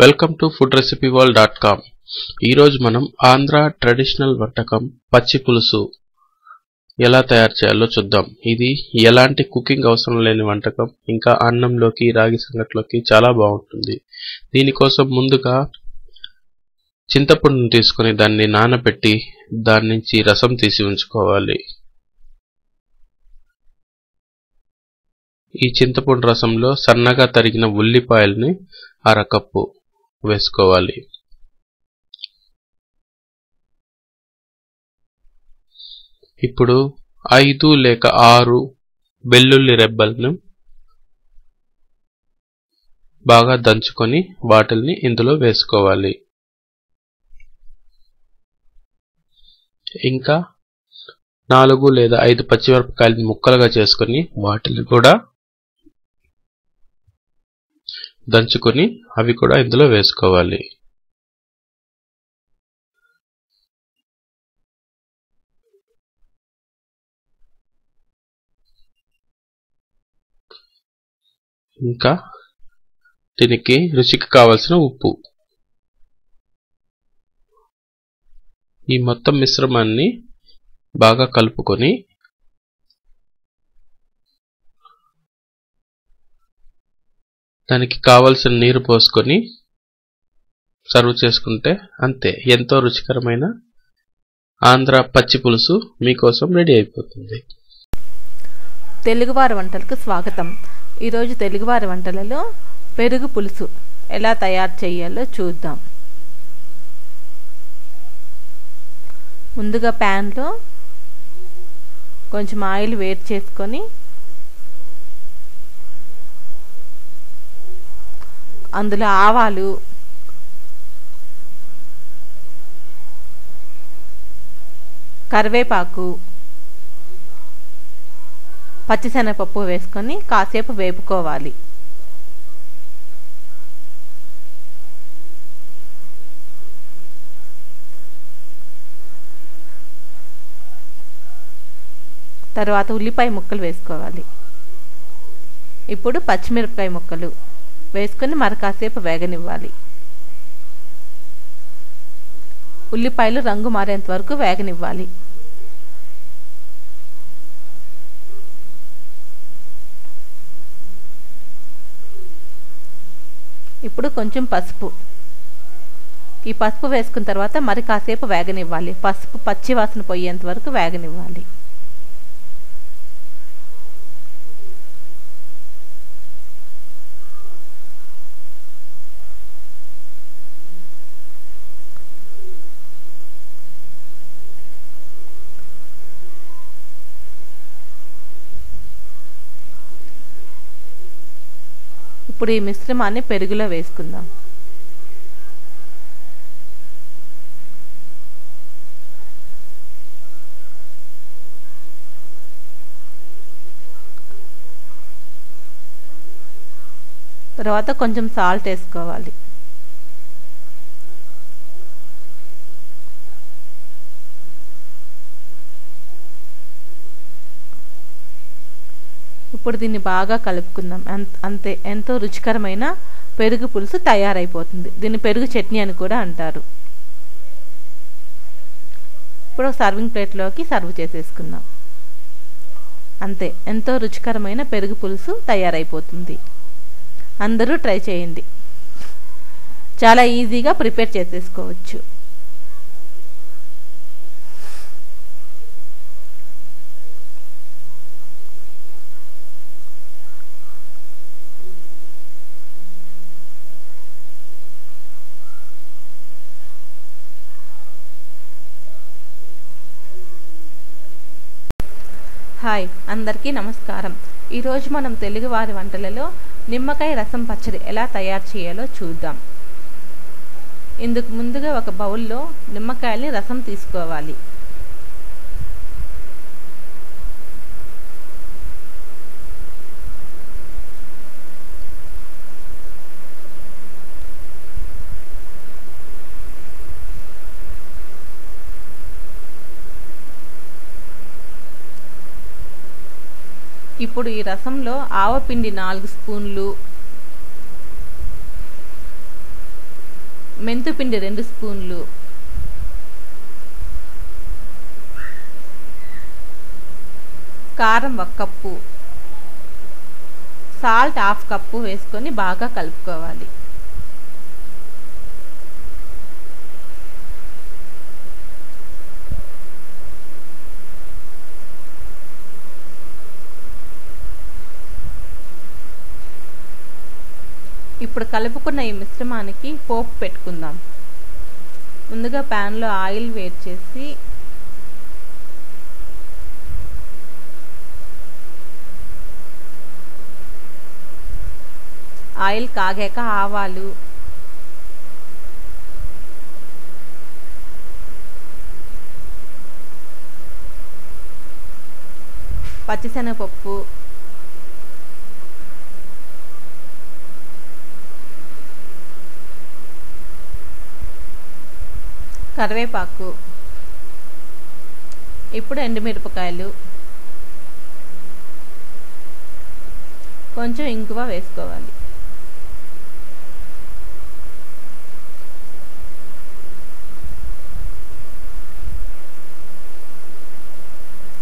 Welcome to foodrecipeworld.com. ఈరోజు మనం Andhra traditional వంటకం పచ్చి పులుసు ఎలా తయారు చేయాలో చూద్దాం. ఇది ఎలాంటి కుకింగ్ అవసరం లేని వంటకం. ఇంకా అన్నంలోకి రాగి సంగట్లోకి చాలా బాగుంటుంది. దీనికోసం ముందుగా చింతపండును తీసుకొని దాన్ని నానబెట్టి దాని నుంచి రసం తీసి ఉంచుకోవాలి. ఈ చింతపండు రసంలో సన్నగా తరిగిన ఉల్లిపాయల్ని అరకప్పు వేసుకోవాలి. ఇప్పుడు 5 లేక 6 వెల్లుల్లి రెబ్బలను బాగా దంచుకొని వాటిల్ని ఇందులో వేసుకోవాలి. ఇంకా 4 లేదా 5 పచ్చిమిరపకాయలను ముక్కలుగా చేసుకొని వాటిని కూడా దంచుకొని అవి కూడా ఇందులో వేసుకోవాలి. ఇంకా దీనికి రుచికి కావలసిన ఉప్పు. ఈ మొత్తం మిశ్రమాన్ని బాగా కలుపుకొని దానికి కావలసిన నీరు పోసుకొని సర్వ్ చేసుకుంటే అంతే, ఎంతో రుచికరమైన ఆంధ్ర పచ్చి పులుసు మీకోసం రెడీ అయిపోతుంది. తెలుగువారి వంటలకు స్వాగతం. ఈరోజు తెలుగువారి వంటలలో పెరుగు పులుసు ఎలా తయారు చేయాలో చూద్దాం. ముందుగా ప్యాన్లో కొంచెం ఆయిల్ వేడి చేసుకొని అందులో ఆవాలు, కరివేపాకు, పచ్చిశనగపప్పు వేసుకొని కాసేపు వేపుకోవాలి. తర్వాత ఉల్లిపాయ ముక్కలు వేసుకోవాలి. ఇప్పుడు పచ్చిమిరపకాయ ముక్కలు వేసుకొని మరి కాసేపు వేగనివ్వాలి. ఉల్లిపాయలు రంగు మారేంత వరకు వేగనివ్వాలి. ఇప్పుడు కొంచెం పసుపు. ఈ పసుపు వేసుకున్న తర్వాత మరి కాసేపు వేగనివ్వాలి. పసుపు పచ్చి వాసన పోయేంత వరకు వేగనివ్వాలి. ఇప్పుడు ఈ మిశ్రమాన్ని పెరుగులో వేసుకుందాం. తర్వాత కొంచెం సాల్ట్ వేసుకోవాలి. ఇప్పుడు దీన్ని బాగా కలుపుకుందాం. అంతే, ఎంతో రుచికరమైన పెరుగు పులుసు తయారైపోతుంది. దీన్ని పెరుగు చట్నీ అని కూడా అంటారు. ఇప్పుడు సర్వింగ్ ప్లేట్లోకి సర్వ్ చేసేసుకుందాం. అంతే, ఎంతో రుచికరమైన పెరుగు పులుసు తయారైపోతుంది. అందరూ ట్రై చేయండి. చాలా ఈజీగా ప్రిపేర్ చేసేసుకోవచ్చు. హాయ్, అందరికీ నమస్కారం. ఈరోజు మనం తెలుగువారి వంటలలో నిమ్మకాయ రసం పచ్చడి ఎలా తయారు చేయాలో చూద్దాం. ఇందుకు ముందుగా ఒక బౌల్లో నిమ్మకాయల్ని రసం తీసుకోవాలి. ఇప్పుడు ఈ రసంలో ఆవపిండి 4 స్పూన్లు, మెంతుపిండి 2 స్పూన్లు, కారం 1 కప్పు, సాల్ట్ 1/2 కప్పు వేసుకొని బాగా కలుపుకోవాలి. ఇప్పుడు కలుపుకున్న ఈ మిశ్రమానికి పోపు పెట్టుకుందాం. ముందుగా ప్యాన్లో ఆయిల్ వేడి చేసి ఆయిల్ కాగాక ఆవాలు, పచ్చిశనగపప్పు, కరివేపాకు, ఇప్పుడు ఎండుమిరపకాయలు, కొంచెం ఇంగువ వేసుకోవాలి.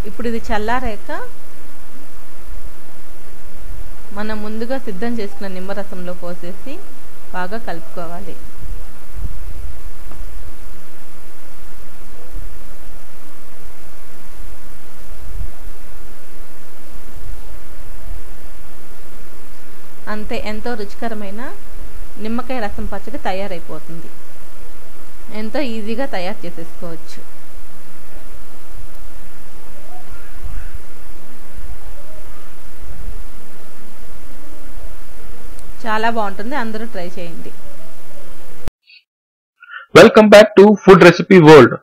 ఇప్పుడు ఇది చల్లారాక మనం ముందుగా సిద్ధం చేసుకున్న నిమ్మరసంలో పోసేసి బాగా కలుపుకోవాలి. అంతే, ఎంతో రుచికరమైన నిమ్మకాయ రసం పచ్చడి తయారైపోతుంది. ఎంతో ఈజీగా తయారు చేసేసుకోవచ్చు. చాలా బాగుంటుంది, అందరూ ట్రై చేయండి. Welcome back to food recipe world.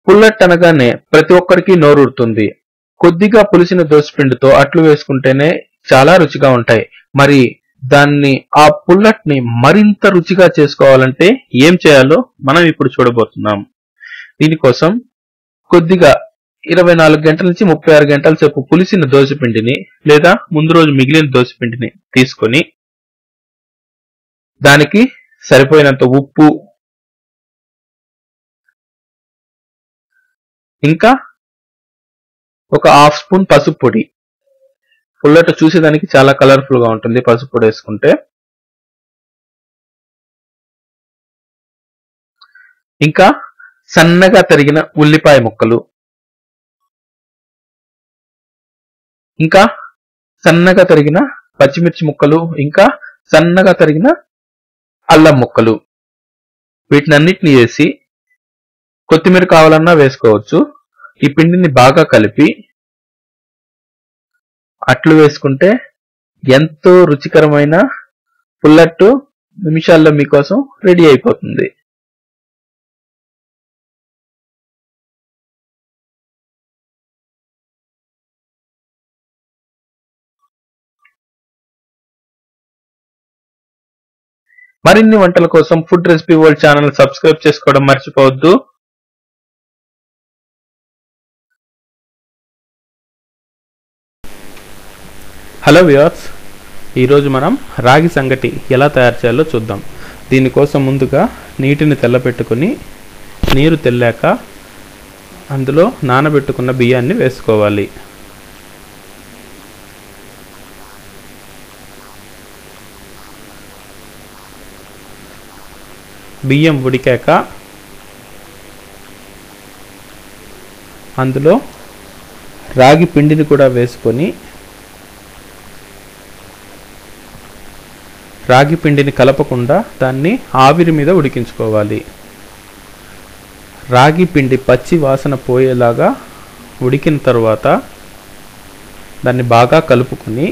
పుల్లట్ అనగానే ప్రతి ఒక్కరికి నోరూరుతుంది. కొద్దిగా పులిసిన దోసపిండితో అట్లు వేసుకుంటేనే చాలా రుచిగా ఉంటాయి. మరి దాన్ని ఆ పుల్లట్ ని మరింత రుచిగా చేసుకోవాలంటే ఏం చేయాలో మనం ఇప్పుడు చూడబోతున్నాం. దీనికోసం కొద్దిగా 24 గంటల నుంచి 36 గంటల సేపు పులిసిన దోసపిండిని లేదా ముందు రోజు మిగిలిన దోసపిండిని తీసుకొని దానికి సరిపోయినంత ఉప్పు, ఇంకా ఒక 1/2 స్పూన్ పసుపు పొడి. పుల్లట చూసేదానికి చాలా కలర్ఫుల్ గా ఉంటుంది పసుపు పొడి వేసుకుంటే. ఇంకా సన్నగా తరిగిన ఉల్లిపాయ ముక్కలు, ఇంకా సన్నగా తరిగిన పచ్చిమిర్చి ముక్కలు, ఇంకా సన్నగా తరిగిన అల్లం ముక్కలు. వీటినన్నిటిని వేసి కొత్తిమీర కావాలన్నా వేసుకోవచ్చు. ఈ పిండిని బాగా కలిపి అట్లు వేసుకుంటే ఎంతో రుచికరమైన పుల్లట్టు నిమిషాల్లో మీకోసం రెడీ అయిపోతుంది. మరిన్ని వంటల కోసం food recipe world channel subscribe చేసుకోవడం మర్చిపోవద్దు. హలో వ్యూవర్స్, ఈరోజు మనం రాగి సంగటి ఎలా తయారు చేయాలో చూద్దాం. దీనికోసం ముందుగా నీటిని తెల్లబెట్టుకుని నీరు తెల్లాక అందులో నానబెట్టుకున్న బియ్యాన్ని వేసుకోవాలి. బియ్యం ఉడికాక అందులో రాగి పిండిని కూడా వేసుకొని రాగి పిండిని కలపకుండా దాన్ని ఆవిరి మీద ఉడికించుకోవాలి. రాగి పిండి పచ్చి వాసన పోయేలాగా ఉడికిన తర్వాత దాన్ని బాగా కలుపుకొని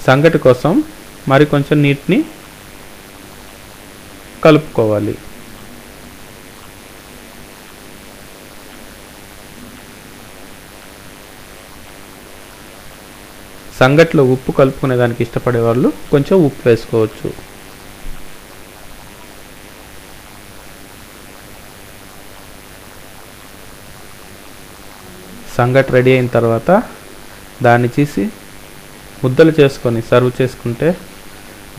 సంగటి కోసం మరికొంచెం నీటిని కలుపుకోవాలి. సంగట్లో ఉప్పు కలుపుకునే దానికి ఇష్టపడే వాళ్ళు కొంచెం ఉప్పు వేసుకోవచ్చు. సంగటి రెడీ అయిన తర్వాత దాన్ని తీసి ముద్దలు చేసుకొని సర్వ్ చేసుకుంటే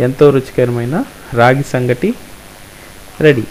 ఎంతో రుచికరమైన రాగి సంగటి రెడీ.